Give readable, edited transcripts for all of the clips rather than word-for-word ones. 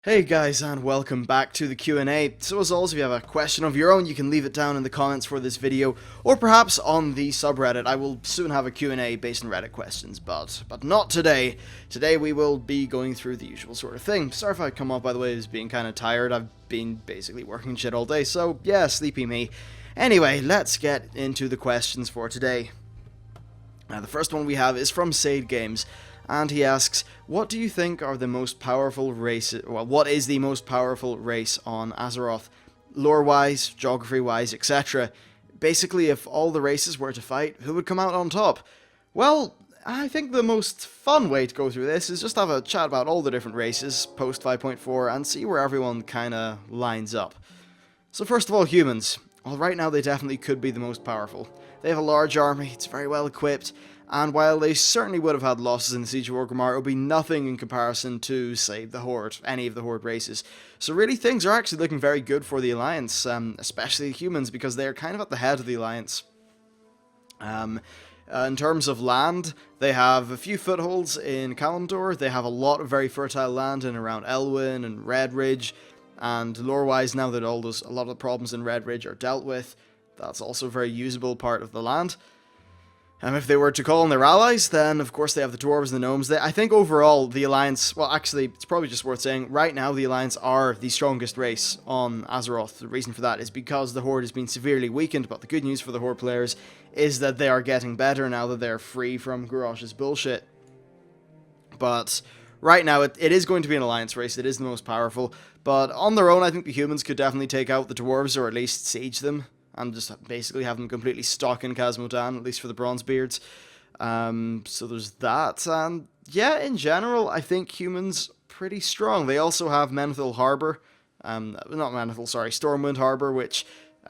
Hey guys, and welcome back to the Q&A. So as always, if you have a question of your own, you can leave it down in the comments for this video, or perhaps on the subreddit. I will soon have a Q&A based on Reddit questions, but not today. Today we will be going through the usual sort of thing. Sorry if I come off, by the way, as being kind of tired. I've been basically working shit all day, so yeah, sleepy me. Anyway, let's get into the questions for today. Now, the first one we have is from Sade Games, and he asks, what do you think are the most powerful races, well, what is the most powerful race on Azeroth? Lore-wise, geography-wise, etc. Basically, if all the races were to fight, who would come out on top? Well, I think the most fun way to go through this is just have a chat about all the different races, post 5.4, and see where everyone kinda lines up. So first of all, humans. Well, right now they definitely could be the most powerful. They have a large army, it's very well equipped, and while they certainly would have had losses in the Siege of Orgrimmar, it would be nothing in comparison to, say, the Horde, any of the Horde races. So really, things are actually looking very good for the Alliance, especially the humans, because they're kind of at the head of the Alliance. In terms of land, they have a few footholds in Kalimdor. They have a lot of very fertile land in around Elwyn and Redridge, and lore-wise, now that a lot of the problems in Redridge are dealt with, that's also a very usable part of the land. If they were to call on their allies, then of course they have the dwarves and the gnomes. I think overall the Alliance, well actually it's probably just worth saying, right now the Alliance are the strongest race on Azeroth. The reason for that is because the Horde has been severely weakened, but the good news for the Horde players is that they are getting better now that they're free from Garrosh's bullshit. But right now it is going to be an Alliance race, it is the most powerful, but on their own I think the humans could definitely take out the dwarves, or at least siege them, and just basically have them completely stock in Khazmodan, at least for the Bronzebeards. So there's that, and yeah, in general, I think humans pretty strong. They also have Menethil Harbour, not Menethil, sorry, Stormwind Harbour, which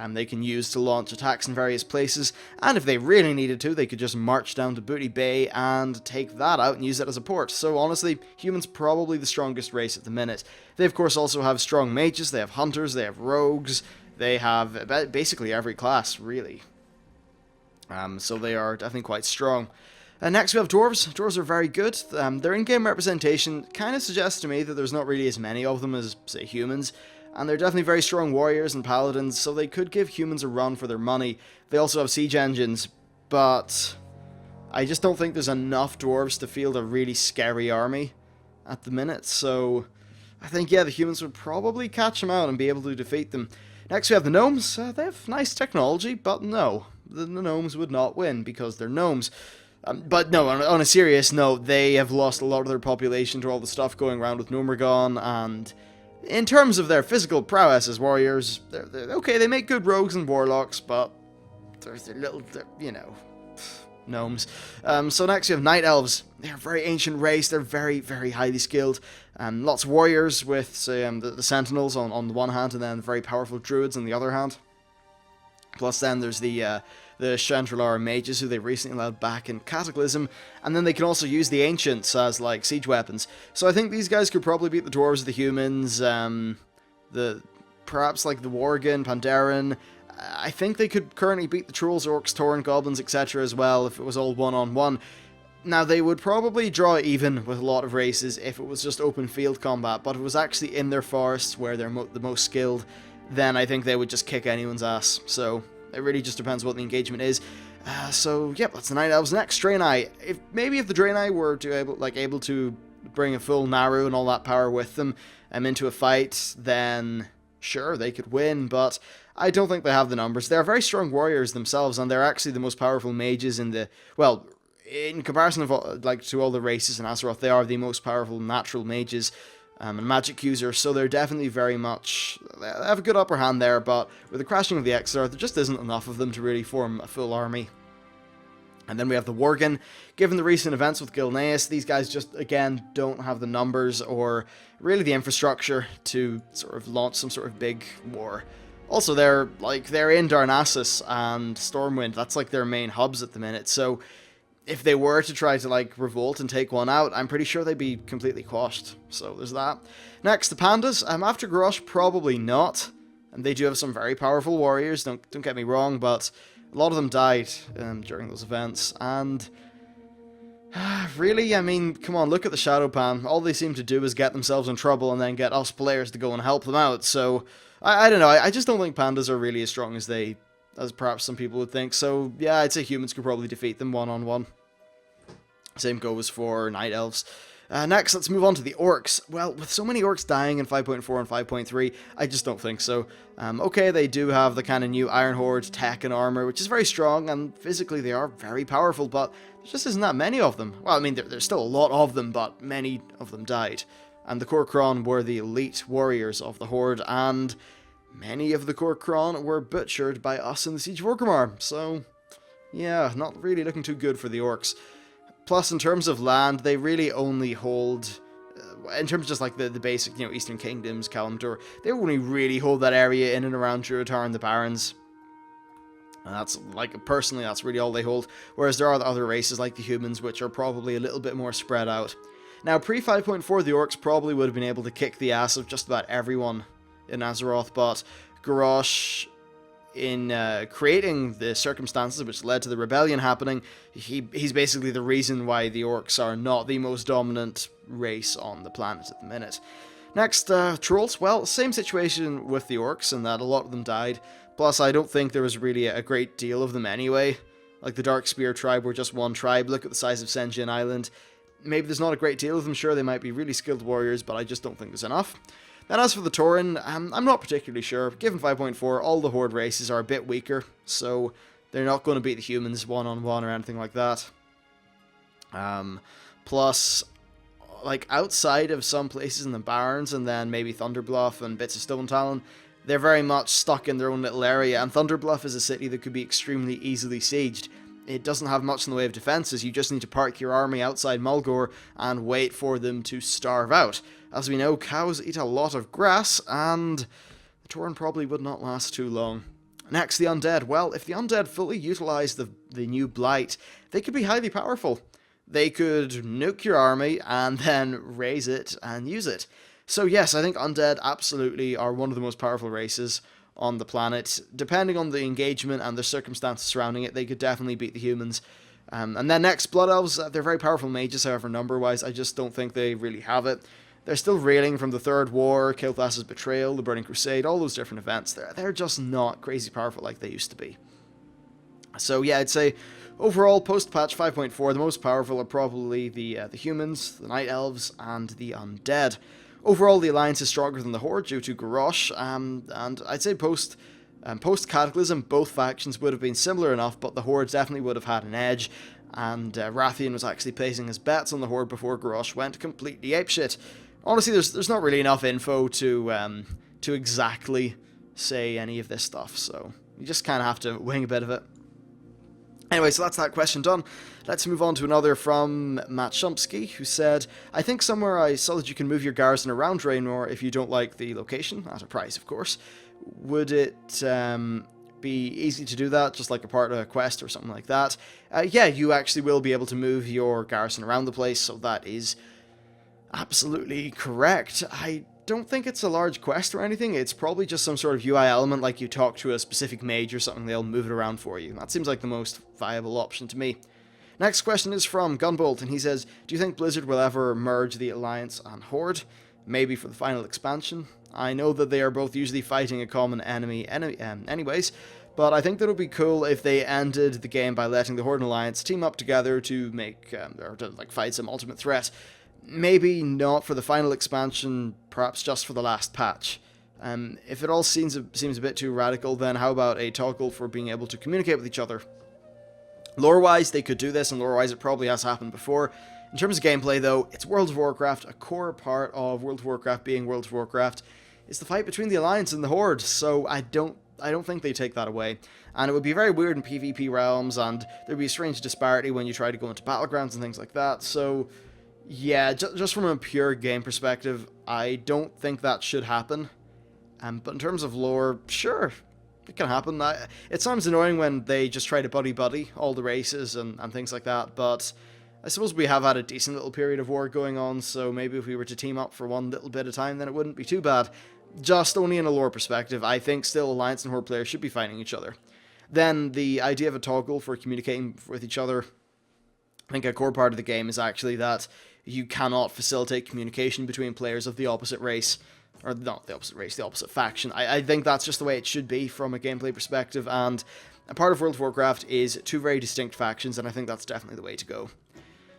they can use to launch attacks in various places, and if they really needed to, they could just march down to Booty Bay and take that out and use that as a port. So honestly, humans probably the strongest race at the minute. They of course also have strong mages, they have hunters, they have rogues, they have basically every class, really. So they are definitely quite strong. Next we have dwarves. Dwarves are very good. Their in-game representation kind of suggests to me that there's not really as many of them as, say, humans. And they're definitely very strong warriors and paladins, so they could give humans a run for their money. They also have siege engines, but I just don't think there's enough dwarves to field a really scary army at the minute. So I think, yeah, the humans would probably catch them out and be able to defeat them. Next we have the gnomes. They have nice technology, but no, the gnomes would not win because they're gnomes. But no, on a serious note, they have lost a lot of their population to all the stuff going around with Gnomergon, and in terms of their physical prowess as warriors, they're okay, they make good rogues and warlocks, but they're you know, gnomes. So next we have Night Elves. They're a very ancient race, they're very, very highly skilled. Lots of warriors with, say, the Sentinels on the one hand, and then very powerful druids on the other hand. Plus then there's the Chandrilar mages, who they recently allowed back in Cataclysm, and then they can also use the Ancients as, like, siege weapons. So I think these guys could probably beat the dwarves, the humans, perhaps, like, the Worgen, Pandaren. I think they could currently beat the Trolls, Orcs, Tauren, Goblins, etc. as well, if it was all one-on-one. Now, they would probably draw even with a lot of races if it was just open field combat, but if it was actually in their forests where they're the most skilled, then I think they would just kick anyone's ass. So it really just depends what the engagement is. So, yep, that's the Night Elves. Next, Draenei. Maybe if the Draenei were able to bring a full Naru and all that power with them into a fight, then sure, they could win, but I don't think they have the numbers. They're very strong warriors themselves, and they're actually the most powerful mages in the, well, in comparison of, like, to all the races in Azeroth, they are the most powerful natural mages and magic users, so they're definitely very much, they have a good upper hand there, but with the crashing of the Exar, there just isn't enough of them to really form a full army. And then we have the Worgen. Given the recent events with Gilneas, these guys just, again, don't have the numbers or really the infrastructure to sort of launch some sort of big war. Also, they're in Darnassus and Stormwind, that's like their main hubs at the minute, so if they were to try to, like, revolt and take one out, I'm pretty sure they'd be completely quashed. So there's that. Next, the Pandas. After Garrosh, probably not. And they do have some very powerful warriors, don't get me wrong, but a lot of them died during those events. And Really? I mean, come on, look at the Shadow Pan. All they seem to do is get themselves in trouble and then get us players to go and help them out. So, I don't know. I just don't think Pandas are really as strong as perhaps some people would think. So, yeah, I'd say humans could probably defeat them one-on-one. Same goes for Night Elves. Next, let's move on to the Orcs. Well, with so many Orcs dying in 5.4 and 5.3, I just don't think so. Okay, they do have the kind of new Iron Horde tech and armor, which is very strong, and physically they are very powerful, but there just isn't that many of them. Well, I mean, there's still a lot of them, but many of them died. And the Kor'kron were the elite warriors of the Horde, and many of the Kor'kron were butchered by us in the Siege of Orgrimmar. So, yeah, not really looking too good for the Orcs. Plus, in terms of land, they really only hold, in terms of just like the basic, Eastern Kingdoms, Kalimdor, they only really hold that area in and around Durotar and the Barrens. And that's, like, personally, that's really all they hold. Whereas there are the other races, like the humans, which are probably a little bit more spread out. Now, pre-5.4, the Orcs probably would have been able to kick the ass of just about everyone in Azeroth, but Garrosh, in creating the circumstances which led to the rebellion happening, he's basically the reason why the Orcs are not the most dominant race on the planet at the minute. Next, Trolls. Well, same situation with the Orcs in that a lot of them died, plus I don't think there was really a great deal of them anyway. Like the Darkspear tribe were just one tribe, look at the size of Sen'jin Island. Maybe there's not a great deal of them, sure they might be really skilled warriors, but I just don't think there's enough. Then as for the Tauren, I'm not particularly sure. Given 5.4, all the Horde races are a bit weaker, so they're not going to beat the humans one-on-one or anything like that. Plus, like, outside of some places in the Barrens, and then maybe Thunderbluff and bits of Stone Talon, they're very much stuck in their own little area, and Thunderbluff is a city that could be extremely easily sieged. It doesn't have much in the way of defenses, you just need to park your army outside Mulgore and wait for them to starve out. As we know, cows eat a lot of grass, and the Tauren probably would not last too long. Next, the Undead. Well, if the Undead fully utilize the new Blight, they could be highly powerful. They could nuke your army and then raise it and use it. So yes, I think Undead absolutely are one of the most powerful races on the planet. Depending on the engagement and the circumstances surrounding it, they could definitely beat the humans. And then next, Blood Elves. They're very powerful mages, however, number-wise, I just don't think they really have it. They're still reeling from the Third War, Kael'thas's betrayal, the Burning Crusade, all those different events. They're just not crazy powerful like they used to be. So yeah, I'd say overall, post-patch 5.4, the most powerful are probably the humans, the Night Elves, and the Undead. Overall, the Alliance is stronger than the Horde due to Garrosh, and I'd say post-Cataclysm, both factions would have been similar enough, but the Horde definitely would have had an edge, and Rathian was actually placing his bets on the Horde before Garrosh went completely apeshit. Honestly, there's not really enough info to exactly say any of this stuff, so you just kind of have to wing a bit of it. Anyway, so that's that question done. Let's move on to another from Matt Shumsky, who said, I think somewhere I saw that you can move your garrison around Draenor if you don't like the location, at a price, of course. Would it be easy to do that, just like a part of a quest or something like that? Yeah, you actually will be able to move your garrison around the place, so that is absolutely correct. I don't think it's a large quest or anything. It's probably just some sort of UI element, like you talk to a specific mage or something, they'll move it around for you. That seems like the most viable option to me. Next question is from Gunbolt, and he says, do you think Blizzard will ever merge the Alliance and Horde? Maybe for the final expansion? I know that they are both usually fighting a common enemy anyways, but I think that it would be cool if they ended the game by letting the Horde and Alliance team up together to make, or to like fight some ultimate threat. Maybe not for the final expansion, perhaps just for the last patch. If it all seems a bit too radical, then how about a toggle for being able to communicate with each other? Lore-wise, they could do this, and lore-wise, it probably has happened before. In terms of gameplay, though, it's World of Warcraft. A core part of World of Warcraft being World of Warcraft is the fight between the Alliance and the Horde, so I don't think they take that away. And it would be very weird in PvP realms, and there'd be a strange disparity when you try to go into battlegrounds and things like that, so yeah, just from a pure game perspective, I don't think that should happen. But in terms of lore, sure, it can happen. It sounds annoying when they just try to buddy-buddy all the races and things like that, but I suppose we have had a decent little period of war going on, so maybe if we were to team up for one little bit of time, then it wouldn't be too bad. Just only in a lore perspective, I think still Alliance and Horde players should be fighting each other. Then the idea of a toggle for communicating with each other, I think a core part of the game is actually that you cannot facilitate communication between players of the opposite race, or not the opposite race, the opposite faction. I think that's just the way it should be from a gameplay perspective, and a part of World of Warcraft is two very distinct factions, and I think that's definitely the way to go.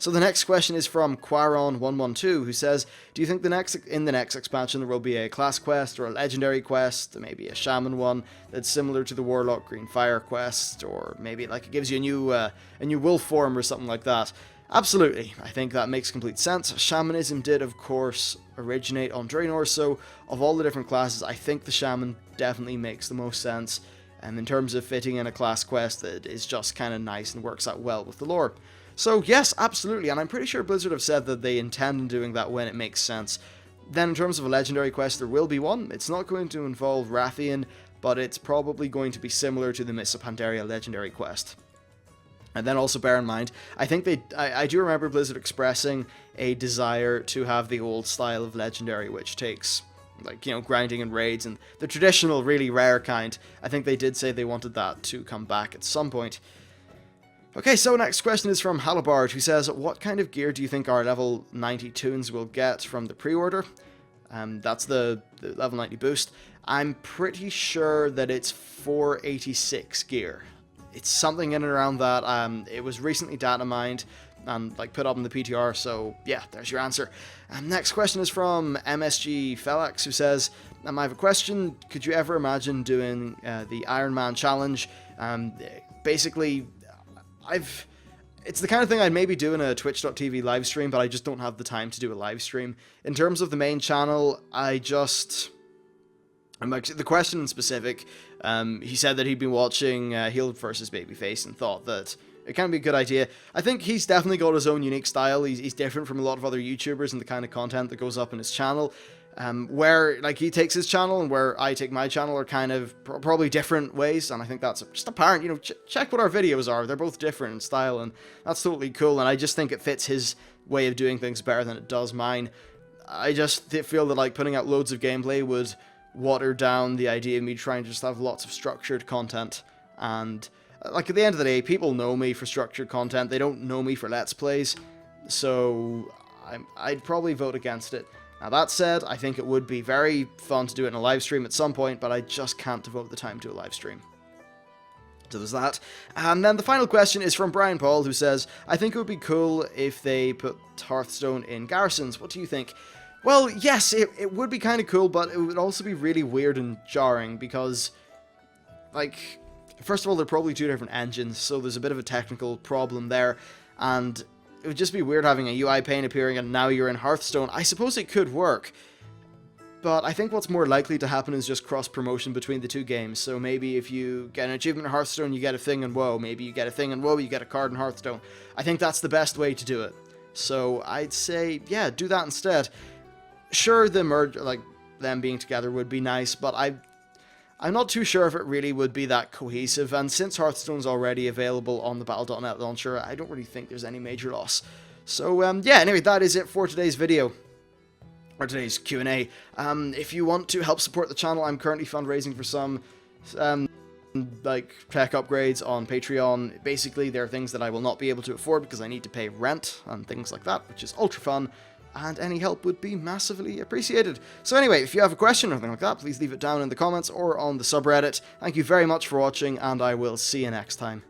So the next question is from Quaron112, who says, do you think in the next expansion there will be a class quest or a legendary quest, maybe a shaman one that's similar to the Warlock Green Fire quest, or maybe like it gives you a new wolf form or something like that? Absolutely, I think that makes complete sense. Shamanism did, of course, originate on Draenor, so of all the different classes, I think the shaman definitely makes the most sense, and in terms of fitting in a class quest that is just kind of nice and works out well with the lore. So yes, absolutely, and I'm pretty sure Blizzard have said that they intend on doing that when it makes sense. Then in terms of a legendary quest, there will be one. It's not going to involve Rathian, but it's probably going to be similar to the Mists of Pandaria legendary quest. And then also bear in mind, I think I do remember Blizzard expressing a desire to have the old style of legendary, which takes, like, you know, grinding and raids, and the traditional, really rare kind. I think they did say they wanted that to come back at some point. Okay, so next question is from Halibard, who says, what kind of gear do you think our level 90 toons will get from the pre-order? That's the level 90 boost. I'm pretty sure that it's 486 gear. It's something in and around that. It was recently data mined and like put up in the PTR, so yeah, there's your answer. Next question is from MSG Felax, who says, I have a question. Could you ever imagine doing the Iron Man challenge? Basically, it's the kind of thing I'd maybe do in a twitch.tv live stream, but I just don't have the time to do a live stream. In terms of the main channel, the question in specific, he said that he'd been watching Heel vs Babyface and thought that it can be a good idea. I think he's definitely got his own unique style. He's different from a lot of other YouTubers and the kind of content that goes up in his channel. Where like he takes his channel and where I take my channel are kind of probably different ways, and I think that's just apparent. You know, check what our videos are. They're both different in style, and that's totally cool, and I just think it fits his way of doing things better than it does mine. I just feel that like putting out loads of gameplay would water down the idea of me trying to just have lots of structured content, and like at the end of the day, people know me for structured content. They don't know me for Let's Plays, so I'd probably vote against it. Now that said, I think it would be very fun to do it in a live stream at some point, but I just can't devote the time to a live stream. So there's that. And then the final question is from Brian Paul, who says, I think it would be cool if they put Hearthstone in garrisons. What do you think? Well, yes, it would be kind of cool, but it would also be really weird and jarring because, like, first of all, they're probably two different engines, so there's a bit of a technical problem there, and it would just be weird having a UI pane appearing and now you're in Hearthstone. I suppose it could work, but I think what's more likely to happen is just cross-promotion between the two games. So maybe if you get an achievement in Hearthstone, you get a thing in WoW. Maybe you get a thing in WoW, you get a card in Hearthstone. I think that's the best way to do it. So I'd say, yeah, do that instead. Sure, the merge, like them being together would be nice, but I'm not too sure if it really would be that cohesive, and since Hearthstone's already available on the Battle.net launcher, I don't really think there's any major loss. So, yeah, anyway, that is it for today's video, or today's Q&A. If you want to help support the channel, I'm currently fundraising for some, like, tech upgrades on Patreon. Basically, there are things that I will not be able to afford because I need to pay rent and things like that, which is ultra fun. And any help would be massively appreciated. So anyway, if you have a question or anything like that, please leave it down in the comments or on the subreddit. Thank you very much for watching, and I will see you next time.